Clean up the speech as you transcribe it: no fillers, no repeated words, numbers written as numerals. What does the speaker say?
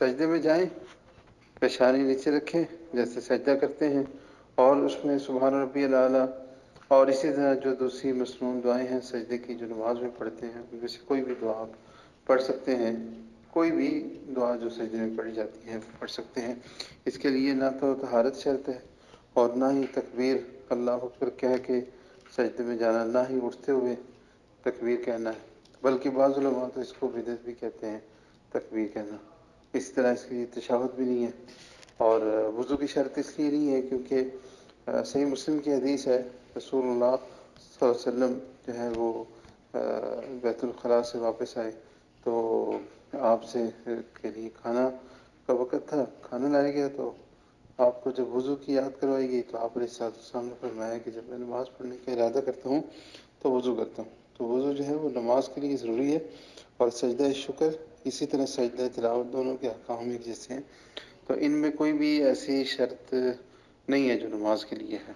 سجدے میں جائیں، پیشانی نیچے رکھیں جیسے سجدہ کرتے ہیں، اور اس میں سبحان ربی الاعلیٰ اور اسی طرح جو دوسری مصنون دعائیں ہیں سجدے کی جو نماز میں پڑھتے ہیں ان میں سے کوئی بھی دعا آپ پڑھ سکتے ہیں، کوئی بھی دعا جو سجدے میں پڑھی جاتی ہے پڑھ سکتے ہیں۔ اس کے لیے نہ تو طہارت شرط ہے اور نہ ہی تکبیر اللہ اکبر کہہ کے سجدے میں جانا، نہ ہی اٹھتے ہوئے تکبیر کہنا ہے، بلکہ بعض علماء تو اس کو بدعت بھی کہتے ہیں تکبیر کہنا۔ اس طرح اس کی تشہد بھی نہیں ہے، اور وضو کی شرط اس لیے نہیں ہے کیونکہ صحیح مسلم کی حدیث ہے، رسول اللہ صلی اللہ علیہ وسلم جو ہے وہ بیت الخلاء سے واپس آئے تو آپ سے کے لیے کھانا کا وقت تھا، کھانا لایا گیا، تو آپ کو جب وضو کی یاد کروائی گئی تو آپ علیہ السلام نے فرمایا کہ جب میں نماز پڑھنے کا ارادہ کرتا ہوں تو وضو کرتا ہوں۔ تو وضو جو ہے وہ نماز کے لیے ضروری ہے، اور سجدہ شکر اسی طرح سجدہ تلاوت دونوں کے احکام ایک جیسے ہیں، تو ان میں کوئی بھی ایسی شرط نہیں ہے جو نماز کے لیے ہے۔